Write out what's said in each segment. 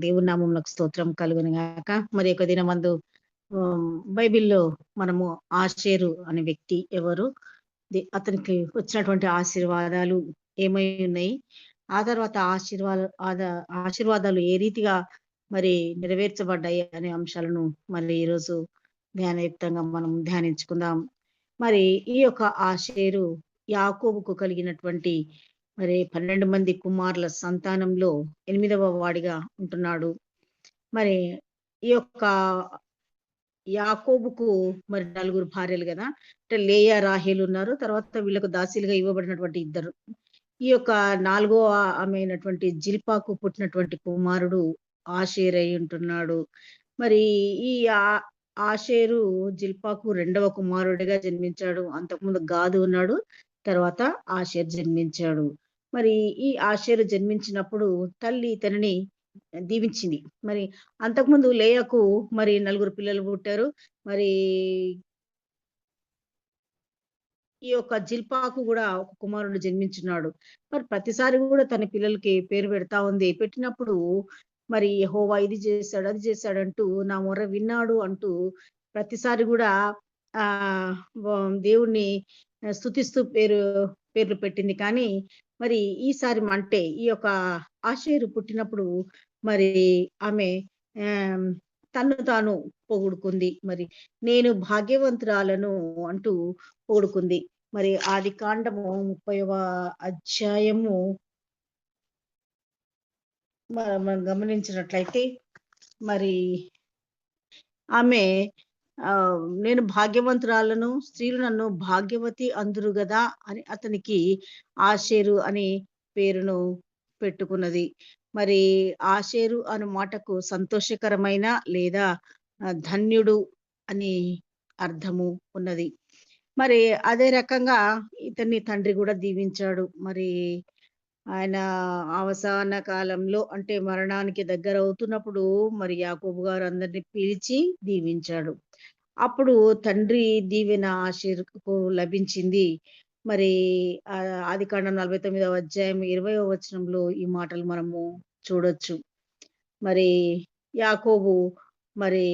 దేవుని నామమునకు స్తోత్రం కలుగును గాక. మరి యొక్క దినమందు బైబిల్‌లో మనము ఆషేరు అనే వ్యక్తి ఎవరు? అతనికి వచ్చినటువంటి ఆశీర్వాదాలు ఏమై ఉన్నాయి? ఆ తర్వాత ఆశీర్వాదాలు ఏ రీతిగా మరి నెరవేర్చబడ్డాయి అనే అంశాలను మరి ఈరోజు ధ్యానయుక్తంగా మనం ధ్యానించుకుందాం. మరి ఈ యొక్క ఆషేరు యాకోబుకు కలిగినటువంటి మరి 12 మంది కుమారుల సంతానంలో 8వ వాడిగా ఉంటున్నాడు. మరి ఈ యొక్క యాకోబుకు మరి నలుగురు భార్యలు గదా! అంటే లేయా, రాహేలు ఉన్నారు. తర్వాత వీళ్ళకు దాసీలుగా ఇవ్వబడినటువంటి ఇద్దరు. ఈ యొక్క నాలుగో ఆమె అయినటువంటి జిల్పాకు పుట్టినటువంటి కుమారుడు ఆషేర్ అయ్యుంటున్నాడు. మరి ఈ ఆ ఆషేరు జిల్పాకు రెండవ కుమారుడిగా జన్మించాడు. అంతకుముందు గాదు ఉన్నాడు. తర్వాత ఆషేర్ జన్మించాడు. మరి ఈ ఆషేరు జన్మించినప్పుడు తల్లి ఇతనిని దీవించింది. మరి అంతకుముందు లేయాకు మరి నలుగురు పిల్లలు పుట్టారు. మరి ఈ యొక్క జిల్పాకు గూడా ఒక కుమారుడు జన్మించున్నాడు. మరి ప్రతిసారి గూడా తన పిల్లలకి పేరు పెడతా ఉంది. పెట్టినప్పుడు మరి యెహోవా ఇది జేశాడు, అది జేశాడంటూ నా మొర్ర విన్నాడు అంటూ ప్రతిసారి గూడా ఆహ్, వ దేవుడిని స్తుతిస్తూ పేర్లు పెట్టింది. కానీ మరి ఈసారి అంటే ఈ యొక్క ఆషేరు పుట్టినప్పుడు మరి ఆమె ఆహ్, తన్ను తాను పొగుడుకుంది. మరి నేను భాగ్యవంతురాలను అంటూ పొగుడుకుంది. మరి ఆదికాండము 30వ అధ్యాయము మనం గమనించినట్లయితే మరి ఆమె నేను భాగ్యవంతురాలను, స్త్రీలు నన్ను భాగ్యవతి అందురు గదా! అని అతనికి ఆషేరు అనే పేరును పెట్టుకున్నది. మరి ఆషేరు అను మాటకు సంతోషకరమైన లేదా ధన్యుడు అని అర్థము ఉన్నది. మరి అదే రకంగా ఇతన్ని తండ్రి గూడా దీవించాడు. మరి ఆయన అవసాన కాలంలో అంటే మరణానికి దగ్గరవుతున్నప్పుడు మరి యాకోబు గారు అందరిని పిలిచి దీవించాడు. అప్పుడు తండ్రి దీవెన ఆషేరుకు లభించింది. మరి ఆదికాండం 49వ అధ్యాయం 20వ వచనంలో ఈ మాటలు మనము చూడొచ్చు. మరి యాకోబు మరి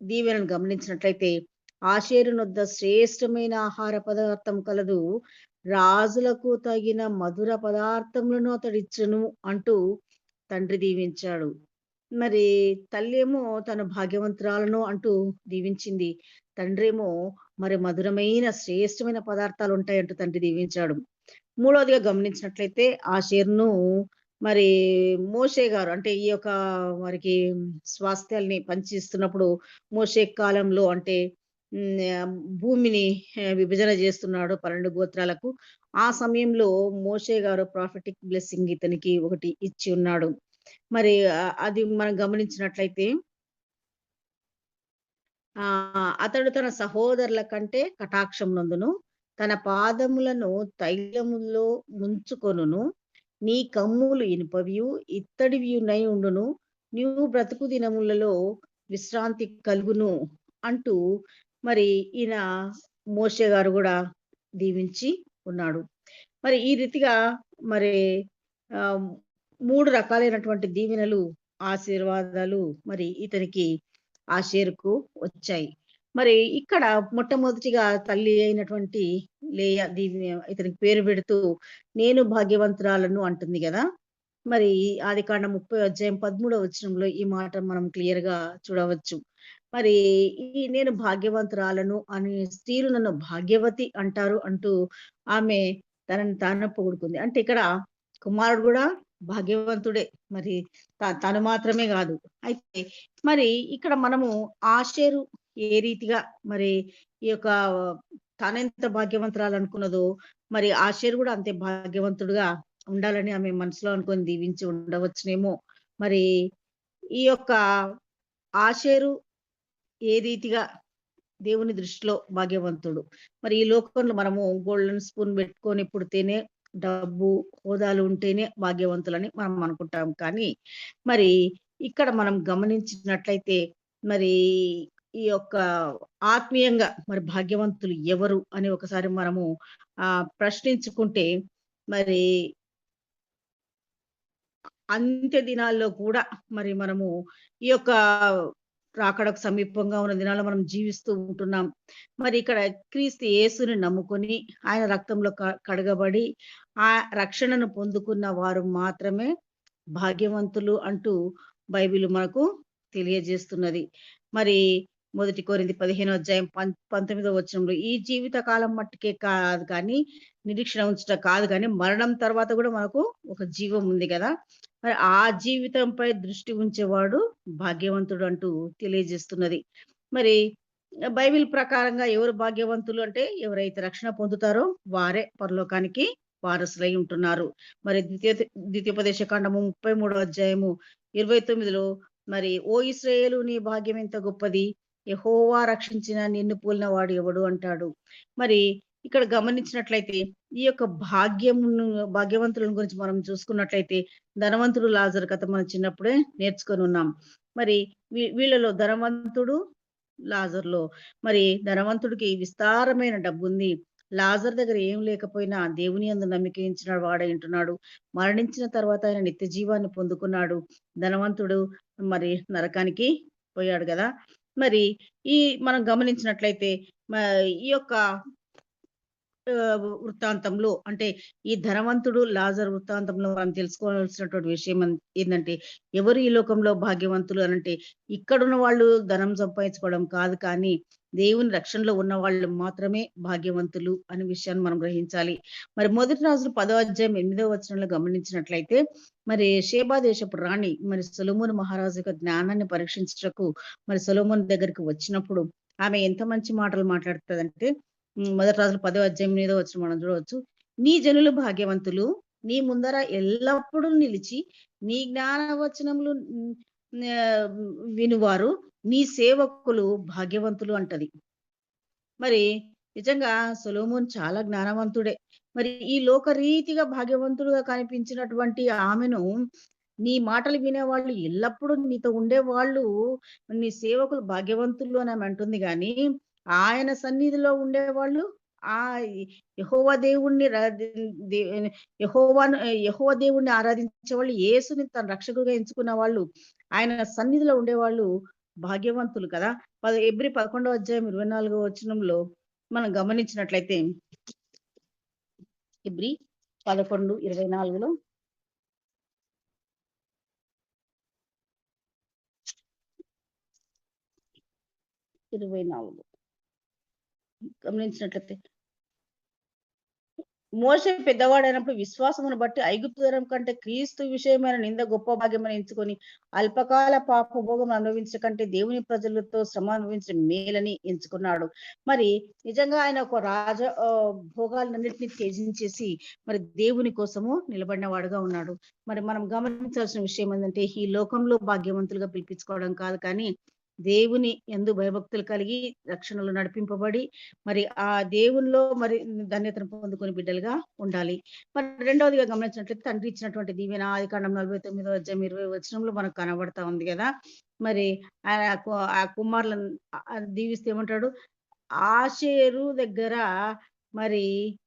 దీవెనను గమనించినట్లయితే ఆషేరునొద్ద శ్రేష్టమైన ఆహార పదార్థం కలదు. రాజులకు తగిన మధుర పదార్థములను అతడిచ్చును అంటూ తండ్రి దీవించాడు. మరి తల్లేమో తను భాగ్యవంతురాలను అంటూ దీవించింది. తండ్రేమో మరి మధురమైన శ్రేష్టమైన పదార్థాలుంటాయంటూ తండ్రి దీవించాడు. మూడవదిగా గమనించినట్లయితే ఆషేరును మరి మోషే గారు అంటే ఈ యొక్క వారికి స్వాస్థ్యాల్ని పంచిస్తున్నప్పుడు మోషే కాలంలో అంటే భూమిని విభజన చేస్తున్నాడు 12 గోత్రాలకు. ఆ సమయంలో మోషే గారు ప్రాఫెటిక్ బ్లెస్సింగ్ ఇతనికి ఒకటి ఇచ్చి ఉన్నాడు. మరి అది మనం గమనించినట్లయితే అతడు తన సహోదరుల కంటే కటాక్షం నందును, తన పాదములను తైలములో ముంచుకొనును. నీ కమ్ములు ఇనుపవియు, ఇత్తడివియునై ఉండును. నీవు బ్రతుకు దినములలో విశ్రాంతి కలుగును అంటూ మరి ఈయన మోషే గారు గూడా దీవించి ఉన్నాడు. మరి ఈ రీతిగా మరి ఆహ్, 3 రకాలైనటువంటి దీవెనలు, ఆశీర్వాదాలు మరి ఇతనికి ఆషేరుకు వచ్చాయి. మరి ఇక్కడ మొట్టమొదటిగా తల్లి అయినటువంటి లేయా ఇతనికి పేరు పెడుతూ నేను భాగ్యవంతురాలను అంటుంది గదా! మరి ఆదికాండం 30 అధ్యాయం 13వ వచనంలో ఈ మాట మనం క్లియర్‌గా చూడవచ్చు. మరి ఈ నేను భాగ్యవంతురాలను అని స్త్రీలు నన్ను భాగ్యవతి అంటారు అంటూ ఆమె తనని తాను పొగుడుకుంది. అంటే ఇక్కడ కుమారుడు గూడా భాగ్యవంతుడే. మరి తను మాత్రమే గాదు. అయితే మరి ఇక్కడ మనము ఆషేరు ఏ రీతిగా మరి ఈ యొక్క తానెంత భాగ్యవంతురాలనుకున్నదో, మరి ఆషేరు గూడా అంతే భాగ్యవంతుడుగా ఉండాలని ఆమె మనసులో అనుకోని దీవించి ఉండవచ్చునేమో. మరి ఈ యొక్క ఆషేరు ఏ రీతిగా దేవుని దృష్టిలో భాగ్యవంతుడు. మరి ఈ లోకంలో మనము గోల్డెన్ స్పూన్ పెట్టుకొని పుడితేనే, డబ్బు, హోదాలు ఉంటేనే భాగ్యవంతులని మనం అనుకుంటాం. కానీ మరి ఇక్కడ మనం గమనించినట్లయితే మరి ఈ యొక్క ఆత్మీయంగా మరి భాగ్యవంతులు ఎవరు అని ఒకసారి మనము ప్రశ్నించుకుంటే మరి అంత్య దినాల్లో కూడా మరి మనము ఈ యొక్క రాకడకు సమీపంగా ఉన్న దినాల్లో మనం జీవిస్తూ ఉంటున్నాం. మరి ఇక్కడ క్రీస్తు యేసుని నమ్ముకొని ఆయన రక్తంలో కడగబడి ఆ రక్షణను పొందుకున్న వారు మాత్రమే భాగ్యవంతులు అంటూ బైబిల్ మనకు తెలియజేస్తున్నది. మరి 1 కొరింథీ 15 అధ్యాయం 19 వచనంలో ఈ జీవిత కాలం మట్టుకే కాదు కానీ, నిరీక్షణ ఉంచుట కాదు గానీ, మరణం తర్వాత గూడా మనకు ఒక జీవం ఉంది గదా! మరి ఆ జీవితంపై దృష్టి ఉంచేవాడు భాగ్యవంతుడు అంటూ తెలియజేస్తున్నది. మరి బైబిల్ ప్రకారంగా ఎవరు భాగ్యవంతులు అంటే, ఎవరైతే రక్షణ పొందుతారో వారే పరలోకానికి వారసులై ఉంటున్నారు. మరి ద్వితీయోపదేశ కాండము 33 అధ్యాయము 29లో మరి "ఓ ఇశ్రాయేలు నీ భాగ్యం ఎంత గొప్పది! యెహోవా రక్షించిన నిన్ను పోలిన వాడు ఎవడు" అంటాడు. మరి ఇక్కడ గమనించినట్లయితే ఈ యొక్క భాగ్యవంతులను గురించి మనం చూసుకున్నట్లయితే ధనవంతుడు లాజరు కథ మనం చిన్నప్పుడే నేర్చుకొనున్నాం. మరి వీళ్ళలో ధనవంతుడు లాజర్‌లో మరి ధనవంతుడికి విస్తారమైన డబ్బుంది. లాజర్ దగ్గర ఏం లేకపోయినా దేవుని యందు నమ్మిక ఉంచిన వాడై ఉంటున్నాడు. మరణించిన తర్వాత ఆయన నిత్య జీవాన్ని పొందుకున్నాడు. ధనవంతుడు మరి నరకానికి పోయాడు గదా! మరి ఈ మనం గమనించినట్లయితే మ ఈ యొక్క వృత్తాంతంలో అంటే ఈ ధనవంతుడు, లాజరు వృత్తాంతంలో మనం తెలుసుకోవాల్సినటువంటి విషయం ఏందంటే, ఎవరు ఈ లోకంలో భాగ్యవంతులు అనంటే, ఇక్కడున్న వాళ్ళు ధనం సంపాదించుకోవడం కాదు కానీ, దేవుని రక్షణలో ఉన్నవాళ్ళు మాత్రమే భాగ్యవంతులు అనే విషయాన్ని మనం గ్రహించాలి. మరి మొదటి రాజులు 10వ అధ్యాయం 8వ వచనంలో గమనించినట్లయితే, మరి షేబా దేశపు రాణి మరి సొలొమోను మహారాజు యొక్క జ్ఞానాన్ని పరీక్షించుటకు మరి సొలొమోను దగ్గరికి వచ్చినప్పుడు, ఆమె ఎంత మంచి మాటలు మాట్లాడుతదంటే మొదటి రాజులు 10వ అధ్యాయం 8వ వచనం మనం చూడవచ్చు. నీ జనులు భాగ్యవంతులు, నీ ముందర ఎల్లప్పుడూ నిలిచి, నీ జ్ఞాన వచనములు వినువారు, నీ సేవకులు భాగ్యవంతులు అంటది. మరి నిజంగా సొలొమోన్ చాలా జ్ఞానవంతుడే. మరి ఈ లోకరీతిగా భాగ్యవంతుడుగా కనిపించినటువంటి ఆమెను, నీ మాటలు వినేవాళ్ళు ఎల్లప్పుడూ నీతో ఉండేవాళ్ళు, నీ సేవకులు భాగ్యవంతులు అని ఆమె అంటుంది గానీ, ఆయన సన్నిధిలో ఉండేవాళ్ళు యెహోవా దేవుణ్ణి ర దే దే యెహోవాను యెహోవా దేవుణ్ణి ఆరాధించేవాళ్ళు, యేసుని తన రక్షకుడిగా ఎంచుకున్న వాళ్ళు, ఆయన సన్నిధిలో ఉండేవాళ్ళు భాగ్యవంతులు కదా! ఎబ్రి 11వ అధ్యాయం 24వ వచనంలో మనం గమనించినట్లయితే ఎబ్రి 11:24లో 24 గమనించినట్లయితే మోషే పెద్దవాడైనప్పుడు విశ్వాసమును బట్టి ఐగుప్తు తరం కంటే క్రీస్తు విషయమైన నింద గొప్ప భాగ్యమని ఎంచుకొని, అల్పకాల పాపభోగం అనుభవించట కంటే దేవుని ప్రజలతో శ్రమ అనుభవించడం మేలని ఎంచుకున్నాడు. మరి నిజంగా ఆయన ఒక భోగాలన్నిటిని త్యజించేసి మరి దేవుని కోసము నిలబడిన వాడుగా ఉన్నాడు. మరి మనం గమనించాల్సిన విషయం ఏందంటే, ఈ లోకంలో భాగ్యవంతులుగా పిలిపించుకోవడం కాదు కానీ, దేవుని యందు భయభక్తులు కలిగి రక్షణలో నడిపింపబడి మరి ఆ దేవునిలో మరి ధన్యతను పొందుకునే బిడ్డలుగా ఉండాలి. మరి రెండవదిగా గమనించినట్లయితే తండ్రి ఇచ్చినటువంటి దీవెన ఆదికాండం 49వ అధ్యాయం 20 వచనంలో మనకు కనబడతా ఉంది గదా! మరి ఆయన ఆ కుమారులను దీవిస్తే ఏమంటాడు? ఆషేరు దగ్గర మరి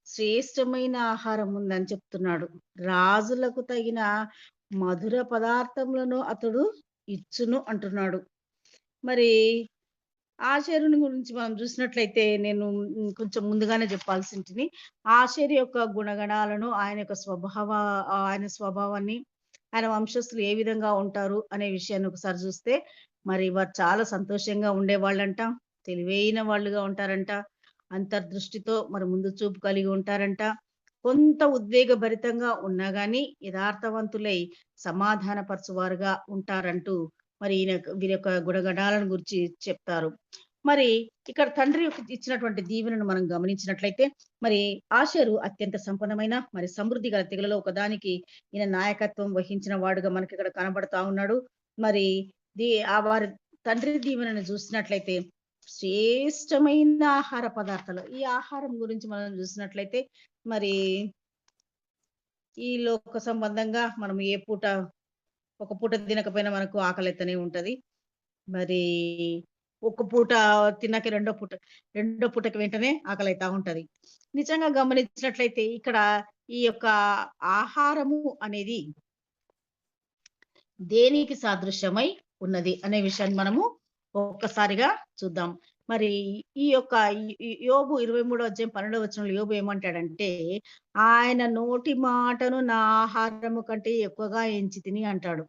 శ్రేష్టమైన ఆహారం ఉందని చెప్తున్నాడు. రాజులకు తగిన మధుర పదార్థములను అతడు ఇచ్చును అంటున్నాడు. మరి ఆషేరుని గురించి మనం చూసినట్లయితే నేను కొంచెం ముందుగానే చెప్పాల్సుంటిని. ఆషేరు యొక్క గుణగణాలను, ఆయన స్వభావాన్ని, ఆయన వంశస్థులు ఏ విధంగా ఉంటారు అనే విషయాన్ని ఒకసారి చూస్తే, మరి వారు చాలా సంతోషంగా ఉండేవాళ్ళంట. తెలివైన వాళ్ళుగా ఉంటారంట. అంతర్దృష్టితో మరి ముందు చూపు కలిగి ఉంటారంట. కొంత ఉద్వేగభరితంగా ఉన్నా గాని యథార్థవంతులై సమాధానపరచువారుగా ఉంటారంటూ మరి వీరి యొక్క గుణగణాలను గురించి చెప్తారు. మరి ఇక్కడ తండ్రి ఇచ్చినటువంటి దీవెనను మనం గమనించినట్లయితే, మరి ఆషేరు అత్యంత సంపన్నమైన మరి సమృద్ధి గల తెగలలో ఒకదానికి ఈయన నాయకత్వం వహించిన వాడుగా మనకిక్కడ కనబడతా ఉన్నాడు. మరి వారి తండ్రి దీవెనను చూసినట్లయితే శ్రేష్టమైన ఆహార పదార్థాలు. ఈ ఆహారం గురించి మనం చూసినట్లయితే మరి ఈ లోక సంబంధంగా మనం ఒక పూట తినకపోయినా మనకు ఆకలైతనే ఉంటది. మరి ఒక పూట తిన్నాక రెండో పూటకి వెంటనే ఆకలైతా ఉంటది. నిజంగా గమనించినట్లయితే ఇక్కడ ఈ యొక్క ఆహారము అనేది దేనికి సాదృశ్యమై ఉన్నది అనే విషయాన్ని మనము ఒక్కసారిగా చూద్దాం. మరి ఈ యొక్క యోబు 23 అధ్యాయం 12 వచనంలో యోబు ఏమంటాడంటే, ఆయన నోటి మాటను నా ఆహారము కంటే ఎక్కువగా ఎంచితిని అంటాడు.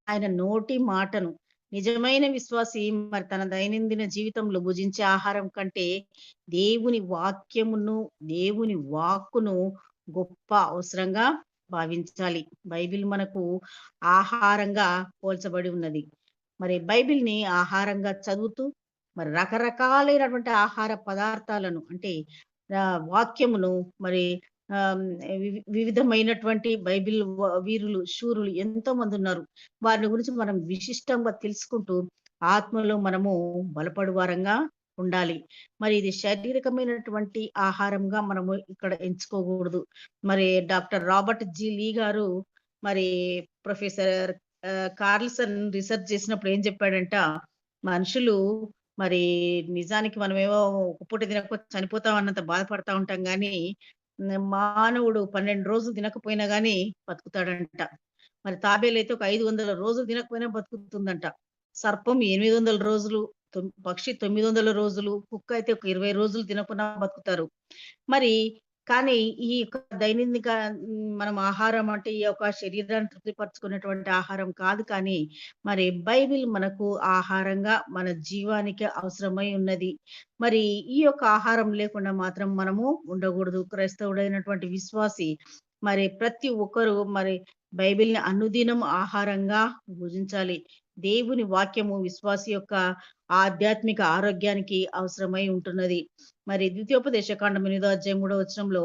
ఆయన నోటి మాటను. నిజమైన విశ్వాసి మరి తన దైనందిన జీవితంలో భుజించే ఆహారం కంటే దేవుని వాక్యమును, దేవుని వాక్కును గొప్ప అవసరంగా భావించాలి. బైబిల్ మనకు ఆహారంగా పోల్చబడి ఉన్నది. మరి బైబిల్‌ని ఆహారంగా చదువుతూ మరి రకరకాలైనటువంటి ఆహార పదార్థాలను అంటే వాక్యమును మరి ఆహ్, వివిధమైనటువంటి బైబిల్ వీరులు, శూరులు ఎంతోమందున్నారు. వారిని గురించి మనం విశిష్టంగా తెలుసుకుంటూ, ఆత్మలో మనము బలపడు వారంగా ఉండాలి. మరి ఇది శారీరకమైనటువంటి ఆహారంగా మనము ఇక్కడ ఎంచుకోకూడదు. మరి డాక్టర్ రాబర్ట్ లీ గారు మరి ప్రొఫెసర్ కార్ల్‌సన్ రిసర్చ్ చేసినప్పుడు ఏం చెప్పాడంట, మనుషులు మరి నిజానికి మనమేమో ఒక పూట తినకపోతే చనిపోతాం అన్నంత బాధపడతా ఉంటాం గానీ, మానవుడు 12 రోజులు తినకపోయినా గానీ బతుకుతాడంట. మరి తాబేలైతే ఒక 500 రోజులు తినకపోయినా బతుకుతుందంట. సర్పం 800 రోజులు, పక్షి 900 రోజులు, కుక్క అయితే ఒక 20 రోజులు తినకున్నా బతుకుతారు. మరి కానీ ఈ యొక్క దైనందిక మనం ఆహారం అంటే ఈ యొక్క శరీరాన్ని తృప్తిపరచుకునేటువంటి ఆహారం కాదు కానీ, మరి బైబిల్ మనకు ఆహారంగా మన జీవానికి అవసరమై ఉన్నది. మరి ఈ యొక్క ఆహారం లేకుండా మాత్రం మనము ఉండకూడదు. క్రైస్తవుడైనటువంటి విశ్వాసి మరి ప్రతి ఒక్కరు మరి బైబిల్‌ని అనుదినం ఆహారంగా భుజించాలి. దేవుని వాక్యము విశ్వాసి యొక్క ఆధ్యాత్మిక ఆరోగ్యానికి అవసరమై ఉంటున్నది. మరి ద్వితీయోపదేశ కాండం 8 అధ్యాయం 3 వచనంలో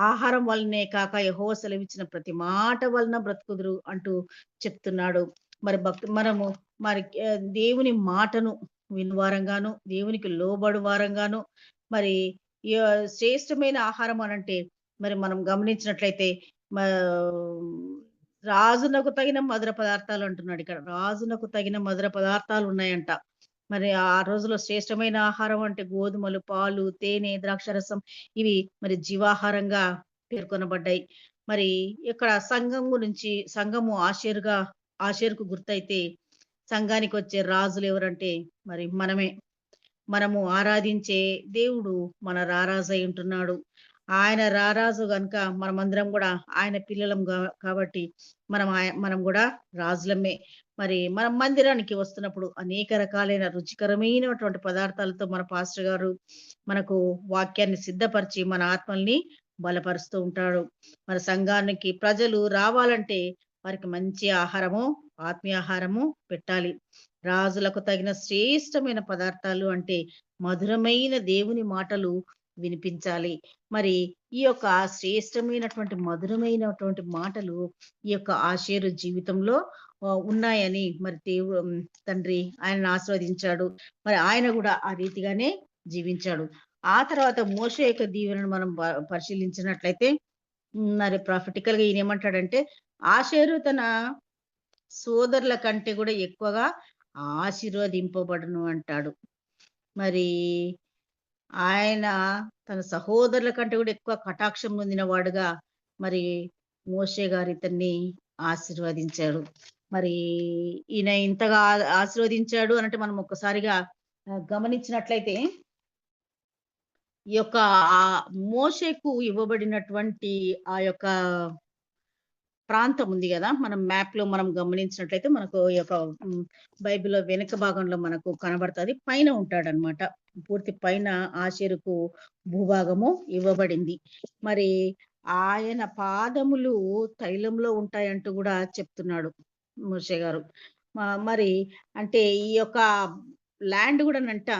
ఆహారం వల్లనే కాక యెహోవా సెలవిచ్చిన ప్రతి మాట వలన బ్రతుకుదురు అంటూ చెప్తున్నాడు. మరి మనము మరి దేవుని మాటను వినువారంగాను, దేవునికి లోబడు వారంగాను మరి శ్రేష్టమైన ఆహారం అనంటే మరి మనం గమనించినట్లయితే మా రాజునకు తగిన మధుర పదార్థాలు అంటున్నాడిక్కడ. రాజునకు తగిన మధుర పదార్థాలున్నాయంట. మరి ఆ రోజుల్లో శ్రేష్టమైన ఆహారం అంటే గోధుమలు, పాలు, తేనె, ద్రాక్షారసం ఇవి మరి జీవాహారంగా పేర్కొనబడ్డాయి. మరి ఇక్కడ సంఘం గురించి సంఘము ఆషేరుకు గుర్తయితే సంఘానికొచ్చే రాజులెవరంటే మరి మనమే. మనము ఆరాధించే దేవుడు మన రారాజై ఉంటున్నాడు. ఆయన రారాజు గనుక మనమందరం గూడా ఆయన పిల్లలం కాబట్టి మనం గూడా రాజులమే. మరి మనం మందిరానికి వస్తున్నప్పుడు అనేక రకాలైన రుచికరమైనటువంటి పదార్థాలతో మన పాస్టర్ గారు మనకు వాక్యాన్ని సిద్ధపరిచి మన ఆత్మల్ని బలపరుస్తూ ఉంటాడు. మన సంఘానికి ప్రజలు రావాలంటే వారికి మంచి ఆహారము, ఆత్మీయ ఆహారము పెట్టాలి. రాజులకు తగిన శ్రేష్టమైన పదార్థాలు అంటే మధురమైన దేవుని మాటలు వినిపించాలి. మరి ఈ యొక్క శ్రేష్టమైనటువంటి మధురమైనటువంటి మాటలు ఈ యొక్క ఆషేరు జీవితంలో ఉన్నాయని మరి తండ్రి ఆయనను ఆశీర్వదించాడు. మరి ఆయన గూడా ఆ రీతిగానే జీవించాడు. ఆ తర్వాత మోషే యొక్క దీవెనను మనం పరిశీలించినట్లయితే మరి ప్రాఫిటికల్‌గా ఈయనేమంటాడంటే, ఆషేరు తన సోదరుల కంటే గూడా ఎక్కువగా ఆశీర్వదింపబడును అంటాడు. మరి ఆయన తన సహోదరుల కంటే గూడా ఎక్కువ కటాక్షం పొందిన వాడుగా మరి మోషే గారు ఇతన్ని ఆశీర్వదించాడు. మరి ఈయన ఇంతగా ఆశీర్వదించాడు అనంటే మనం ఒక్కసారిగా గమనించినట్లయితే ఈ యొక్క మోషేకు ఇవ్వబడినటువంటి ఆ యొక్క ప్రాంతం ఉంది గదా! మనం మ్యాప్‌లో మనం గమనించినట్లయితే మనకు ఈ యొక్క బైబిల్‌లో వెనక భాగంలో మనకు కనబడతది. పైన ఉంటాడనమాట. పూర్తి పైన ఆషేరుకు భూభాగము ఇవ్వబడింది. మరి ఆయన పాదములు తైలంలో ఉంటాయంటూ గూడా చెప్తున్నాడు మోషే గారు. మరి అంటే ఈ యొక్క ల్యాండ్ గూడానంట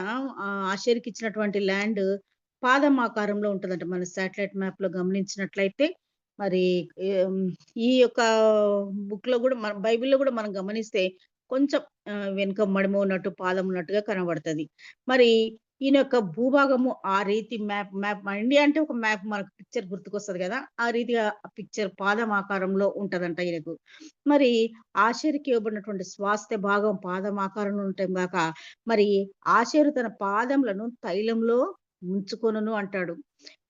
ఆషేరుకిచ్చినటువంటి ల్యాండ్ పాదం ఆకారంలో ఉంటదంట. మన శాటిలైట్ మ్యాప్‌లో గమనించినట్లయితే మరి ఈ యొక్క బుక్‌లో గూడా మన బైబిల్‌లో గూడా మనం గమనిస్తే కొంచెం వెనుక మడిమ ఉన్నట్టు, పాదం ఉన్నట్టుగా కనబడతది. మరి ఈయన యొక్క భూభాగము ఆ రీతి మ్యాప్ మన ఇండియా అంటే ఒక మ్యాప్ మనకు పిక్చర్ గుర్తుకొస్తది గదా! ఆ రీతిగా ఆ పిక్చర్ పాదం ఆకారంలో ఉంటదంట ఈయనకు. మరి ఆషేరుకి ఇవ్వబడినటువంటి స్వాస్థ్య భాగం పాదం ఆకారంలో ఉండటం గాక, మరి ఆషేరు తన పాదములను తైలంలో ముంచుకొనును అంటాడు.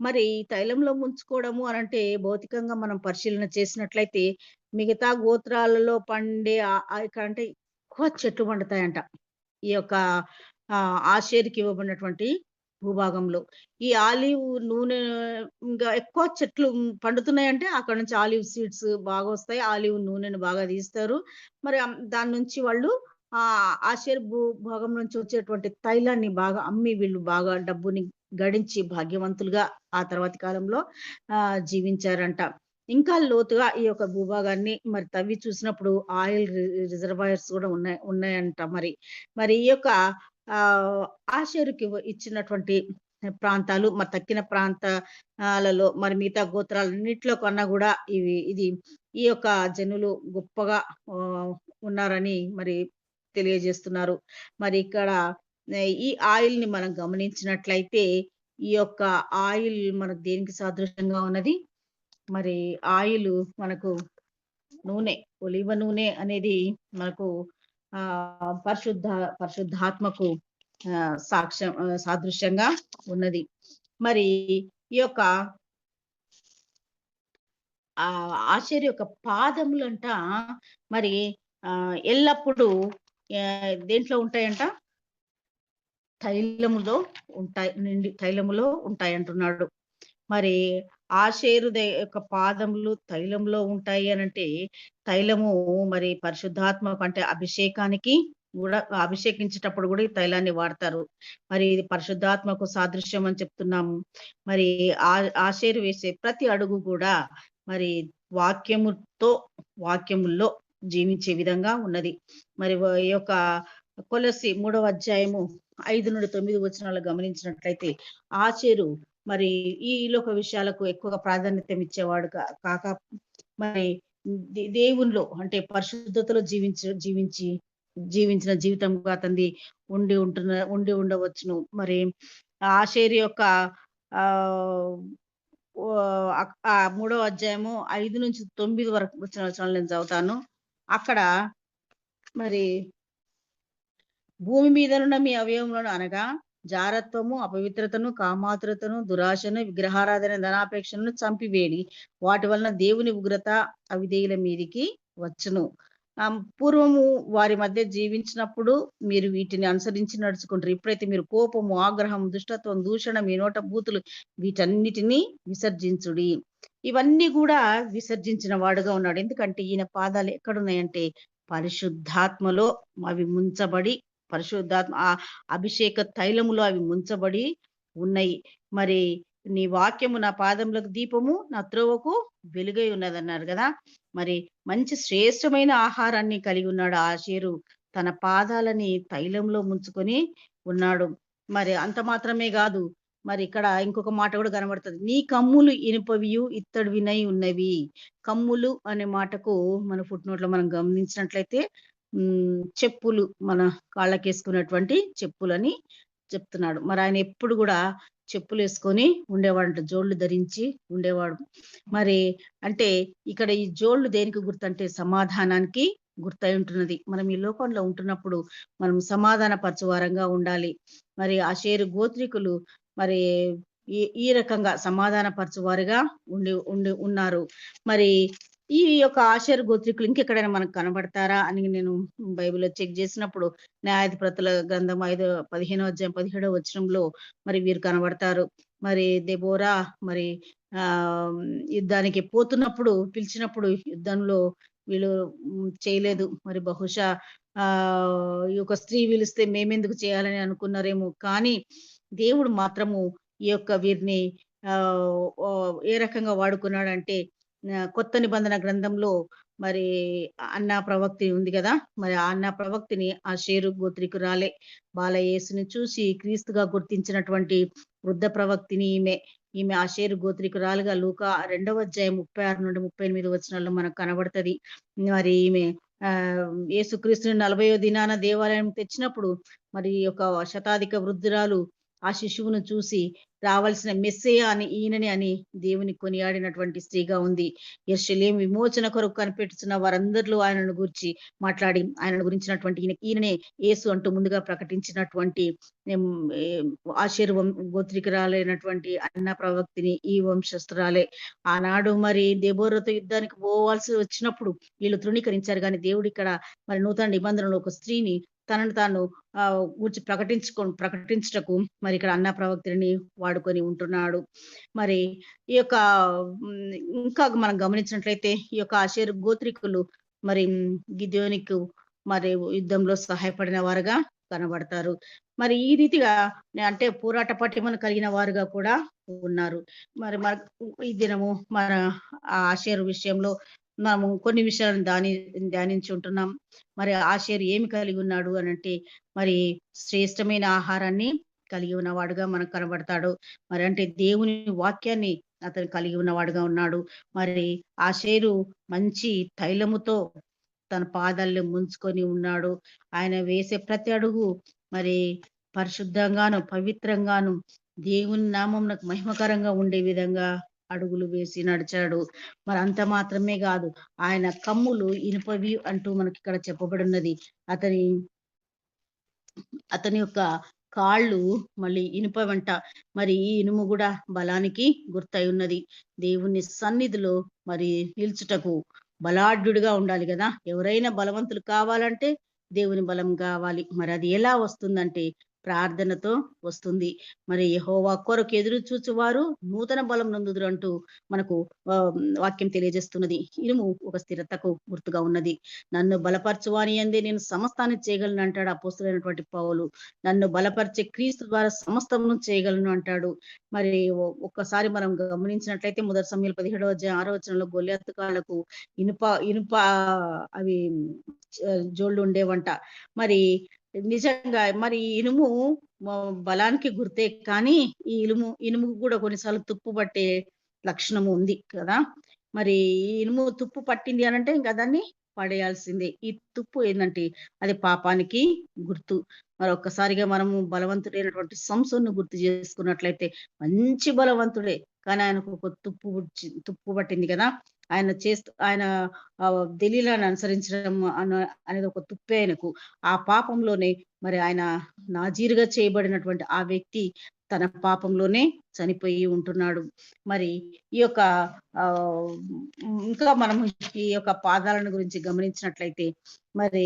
మరి తైలంలో ముంచుకోవడము అనంటే భౌతికంగా మనం పరిశీలన చేసినట్లయితే మిగతా గోత్రాలలో పండే అంటే ఎక్కువ చెట్లు పండుతాయంట. ఈ యొక్క ఆషేరుకి ఇవ్వబడినటువంటి భూభాగంలో. ఈ ఆలివ్ నూనె ఇంకా ఎక్కువ చెట్లు పండుతున్నాయంటే అక్కడ నుంచి ఆలివ్ సీడ్స్ బాగా వస్తాయి. ఆలివ్ నూనెను బాగా తీస్తారు. మరి దాని నుంచి వాళ్ళు ఆషేరు భూభాగం నుంచి వచ్చేటువంటి తైలాన్ని బాగా అమ్మి వీళ్ళు బాగా డబ్బుని గడించి భాగ్యవంతులుగా ఆ తర్వాతి కాలంలో జీవించారంట. ఇంకా లోతుగా ఈ యొక్క భూభాగాన్ని మరి తవ్వి చూసినప్పుడు ఆయిల్ రిజర్వాయర్స్ కూడా ఉన్నాయంట మరి. మరి ఈ యొక్క ఆషేరుకి ఇచ్చినటువంటి ప్రాంతాలు మరి తక్కిన ప్రాంతాలలో మరి మిగతా గోత్రాలన్నిటిలో కన్నా గూడా ఇది ఈ యొక్క జనులు గొప్పగా ఉన్నారని మరి తెలియజేస్తున్నారు. మరి ఇక్కడ ఈ ఆయిల్‌ని మనం గమనించినట్లయితే ఈ యొక్క ఆయిల్ మనకు దేనికి సాదృశ్యంగా ఉన్నది? మరి ఆయిలు మనకు నూనె, ఒలివ నూనె అనేది మనకు పరిశుద్ధాత్మకు సాదృశ్యంగా ఉన్నది. మరి ఈ యొక్క ఆషేరు యొక్క పాదములంట మరి ఎల్లప్పుడూ దేంట్లో ఉంటాయంట? తైలములో ఉంటాయంటున్నాడు. మరి ఆషేరు యొక్క పాదములు తైలంలో ఉంటాయి అనంటే, తైలము మరి పరిశుద్ధాత్మకు అంటే అభిషేకానికి గూడా అభిషేకించేటప్పుడు గూడా ఈ తైలాన్ని వాడతారు. మరి ఇది పరిశుద్ధాత్మకు సాదృశ్యం అని చెప్తున్నాము. మరి ఆషేరు వేసే ప్రతి అడుగు కూడా మరి వాక్యముల్లో జీవించే విధంగా ఉన్నది. మరి ఈ యొక్క కొలస్సి 3వ అధ్యాయము 5-9 వచనాలు గమనించినట్లయితే ఆషేరు మరి ఈ లోక విషయాలకు ఎక్కువగా ప్రాధాన్యత కాక మరి దేవునిలో అంటే పరిశుద్ధతలో జీవించిన జీవితంగా అతనిది ఉండి ఉండవచ్చును. మరి ఆషేరు యొక్క ఆహ్, 3వ అధ్యాయము 5-9 వరకు వచ్చిన వచనాలు నేను చదువుతాను. అక్కడ మరి భూమి మీదనున్న మీ అవయవములను అనగా జారత్వము, అపవిత్రతను, కామాతురతను, దురాశను, విగ్రహారాధన, ధనాపేక్షను చంపివేడి. వాటి వలన దేవుని ఉగ్రత అవిధేయుల మీదికి వచ్చును. పూర్వము వారి మధ్య జీవించినప్పుడు మీరు వీటిని అనుసరించి నడుచుకుంటారు. ఇప్పుడైతే మీరు కోపము, ఆగ్రహం, దుష్టత్వం, దూషణ, మీ నోట బూతులు వీటన్నిటిని విసర్జించుడి. ఇవన్నీ కూడా విసర్జించిన వాడుగా ఉన్నాడు. ఎందుకంటే ఈయన పాదాలు ఎక్కడున్నాయంటే పరిశుద్ధాత్మలో అవి ముంచబడి పరిశుద్ధాత్మ అభిషేక తైలములో అవి ముంచబడి ఉన్నాయి. మరి నీ వాక్యము నా పాదములకు దీపము, నా త్రోవకు వెలుగై ఉన్నదన్నారు కదా. మరి మంచి శ్రేష్టమైన ఆహారాన్ని కలిగి ఉన్నాడు ఆషేరు. తన పాదాలని తైలంలో ముంచుకొని ఉన్నాడు. మరి అంత మాత్రమే కాదు, మరి ఇక్కడ ఇంకొక మాట కూడా కనబడుతుంది. నీ కమ్ములు ఇనుపవియు ఇత్తడివినై ఉన్నవి. కమ్ములు అనే మాటకు మన ఫుట్ నోట్ లో మనం గమనించినట్లయితే చెప్పులు, మన కాళ్ళకేసుకున్నటువంటి చెప్పులని చెప్తున్నాడు. మరి ఆయన ఎప్పుడు కూడా చెప్పులేసుకొని ఉండేవాడంట. జోళ్ళు ధరించి ఉండేవాడు. మరి అంటే ఇక్కడ ఈ జోళ్ళు దేనికి గుర్తంటే సమాధానానికి గుర్తయి ఉంటున్నది. మనం ఈ లోకంలో ఉంటున్నప్పుడు మనం సమాధాన పరచువారంగా ఉండాలి. మరి ఆషేరు గోత్రికులు మరి ఈ రకంగా సమాధాన పరచువారుగా ఉన్నారు. మరి ఈ యొక్క ఆషేరు గోత్రికులు ఇంకెక్కడైనా మనకు కనబడతారా అని నేను బైబిల్‌లో చెక్ చేసినప్పుడు న్యాయాధిపతుల గ్రంథం 15వ అధ్యాయం 17వ వచనంలో మరి వీరు కనబడతారు. మరి దెబోరా మరి యుద్ధానికి పోతున్నప్పుడు పిలిచినప్పుడు యుద్ధంలో వీళ్ళు చేయలేదు. మరి బహుశా ఈ యొక్క స్త్రీ పిలిస్తే మేమెందుకు చేయాలని అనుకున్నారేమో. కానీ దేవుడు మాత్రము ఈ యొక్క వీరిని ఏ రకంగా వాడుకున్నాడంటే కొత్త నిబంధన గ్రంథంలో మరి అన్నా ప్రవక్తి ఉంది కదా. మరి ఆ అన్నా ప్రవక్తిని ఆషేరు గోత్రికురాలే. బాలయేసుని చూసి క్రీస్తుగా గుర్తించినటువంటి వృద్ధ ప్రవక్తిని ఈమె ఆషేరు గోత్రికురాలుగా లూకా 2వ అధ్యాయం 36-38 వచనాల్లో మనకు కనబడుతది. మరి ఈమె యేసుక్రీస్తుని 40వ దినాన దేవాలయం తెచ్చినప్పుడు మరి ఒక శతాధిక వృద్ధురాలు ఆ శిశువును చూసి రావాల్సిన మెస్సీయ అని ఈయననే అని దేవుని కొనియాడినటువంటి స్త్రీగా ఉంది. యెరూషలేము విమోచన కొరకు కనిపెట్టుచున్న వారందరిలో ఆయనను గూర్చి మాట్లాడి, ఆయనను గురించినటువంటి ఈయననే యేసు అంటూ ముందుగా ప్రకటించినటువంటి హ్మ్, ఆషేరు గోత్రికురాలైనటువంటి అన్న ప్రవక్తిని ఈ వంశస్థురాలే. ఆనాడు మరి దెబోరాతో యుద్ధానికి పోవాల్సి వచ్చినప్పుడు వీళ్ళు తృణీకరించారు గానీ, దేవుడిక్కడ మరి నూతన నిబంధనలో ఒక స్త్రీని తనను తాను గూర్చి ప్రకటించుటకు మరి ఇక్కడ అన్న ప్రవక్తలని వాడుకొని ఉంటున్నాడు. మరి ఈ యొక్క హ్మ్, ఇంకా మనం గమనించినట్లయితే ఈ యొక్క ఆషేరు గోత్రికులు మరి గిద్యోనికి మరి యుద్ధంలో సహాయపడిన వారుగా కనబడతారు. మరి ఈ రీతిగా అంటే పోరాట పటిమను కలిగిన వారుగా కూడా ఉన్నారు. మరి ఈ దినము మన ఆషేరు విషయంలో మనము కొన్ని విషయాలను ధ్యానించుంటున్నాం. మరి ఆషేరు ఏమి కలిగి ఉన్నాడు అనంటే, మరి శ్రేష్టమైన ఆహారాన్ని కలిగి ఉన్నవాడుగా మనకు కనబడతాడు. మరి అంటే దేవుని వాక్యాన్ని అతను కలిగి ఉన్నవాడుగా ఉన్నాడు. మరి ఆషేరు మంచి తైలముతో తన పాదాలను ముంచుకొని ఉన్నాడు. ఆయన వేసే ప్రతి అడుగు మరి పరిశుద్ధంగాను, పవిత్రంగాను, దేవుని నామమునకు మహిమకరంగా ఉండే విధంగా అడుగులు వేసి నడిచాడు. మరి అంత మాత్రమే గాదు. ఆయన కమ్ములు ఇనుపవి అంటూ మనకిక్కడ చెప్పబడున్నది. అతని అతని యొక్క కాళ్ళు మళ్ళీ ఇనుపవంట. మరి ఈ ఇనుము గూడా బలానికి గుర్తయి ఉన్నది. దేవుని సన్నిధిలో మరి నిలుచుటకు బలాఢ్యుడుగా ఉండాలి గదా! ఎవరైనా బలవంతులు కావాలంటే దేవుని బలం గావాలి. మరి అది ఎలా వస్తుందంటే ప్రార్థనతో వస్తుంది. మరి యెహోవా కొరకు ఎదురు చూచువారు నూతన బలం నొందుదురంటూ మనకు వాక్యం తెలియజేస్తున్నది. ఇనుము ఒక స్థిరతకు గుర్తుగా ఉన్నది. నన్ను బలపరచువాని యందే నేను సమస్తాన్ని చేయగలను అంటాడు అపోస్తలుడైనటువంటి పౌలు. నన్ను బలపరిచే క్రీస్తు ద్వారా సమస్తమును చేయగలను అంటాడు. మరి ఒక్కసారి మనం గమనించినట్లయితే మొదటి సమూయేలు 17వ అధ్యాయం 6వ వచనంలో గొల్లియాతు కాళ్ళకు ఇనుప ఇనుప అవి జోళ్ళు ఉండేవంట. మరి నిజంగా మరి ఇనుము మ బలానికి గుర్తే కానీ, ఈ ఇనుముకు కూడా కొన్నిసార్లు తుప్పు పట్టే లక్షణము ఉంది కదా! మరి ఈ ఇనుము తుప్పు పట్టింది అనంటే ఇంక దాన్ని పడేయాల్సిందే. ఈ తుప్పు ఏందంటే అది పాపానికి గుర్తు. మరొక్కసారిగా మనము బలవంతుడైనటువంటి సంసోన్‌ను గుర్తు చేసుకున్నట్లయితే మంచి బలవంతుడే. కానీ ఆయనకు ఒక తుప్పు పట్టింది కదా! ఆయన దెలీలాను అనుసరించడం అనేది ఒక తుప్పే ఆయనకు. ఆ పాపంలోనే మరి ఆయన నాజీరుగా చేయబడినటువంటి ఆ వ్యక్తి తన పాపంలోనే చనిపోయి ఉంటున్నాడు. మరి ఈ యొక్క ఆహ్, ఇంకా మనము ఈ యొక్క పాదాలను గురించి గమనించినట్లయితే మరి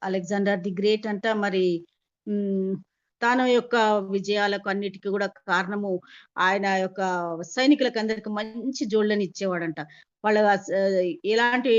అలెగ్జాండర్ ది గ్రేట్ అంట మరి హ్మ్. తన యొక్క విజయాలకు అన్నిటికి గూడా కారణము ఆయన యొక్క సైనికులకందరికి మంచి జోళ్ళని ఇచ్చేవాడంట. వాళ్ళు ఎలాంటి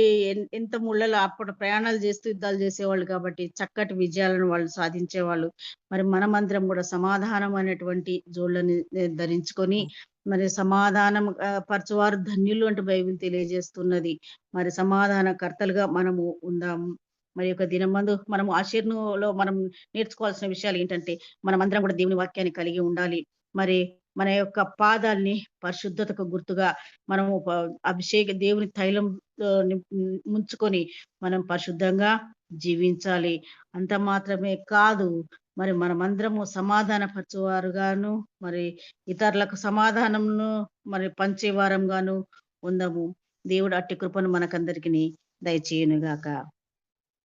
ఎంత ముళ్ళలో అప్పుడు ప్రయాణాలు చేస్తూ యుద్ధాలు చేసేవాళ్ళు కాబట్టి చక్కటి విజయాలను వాళ్ళు సాధించేవాళ్ళు. మరి మనమందరం గూడా సమాధానం అనేటువంటి జోళ్ళని ధరించుకొని మరి సమాధానం పరచువారు ధన్యులు అంటూ బైబిల్ తెలియజేస్తున్నది. మరి సమాధానకర్తలుగా మనము ఉందాము. మరి యొక్క దినమందు మనము ఆషేరులో మనం నేర్చుకోవాల్సిన విషయాలేంటంటే, మనమందరం కూడా దేవుని వాక్యాన్ని కలిగి ఉండాలి. మరి మన యొక్క పాదాల్ని పరిశుద్ధతకు గుర్తుగా మనము దేవుని తైలంతో ముంచుకొని మనం పరిశుద్ధంగా జీవించాలి. అంత మాత్రమే కాదు, మరి మనమందరము సమాధాన పరచువారుగాను, మరి ఇతరులకు సమాధానంను మరి పంచేవారంగాను ఉందాము. దేవుడు అట్టి కృపను మనకందరికిని దయచేయునుగాక.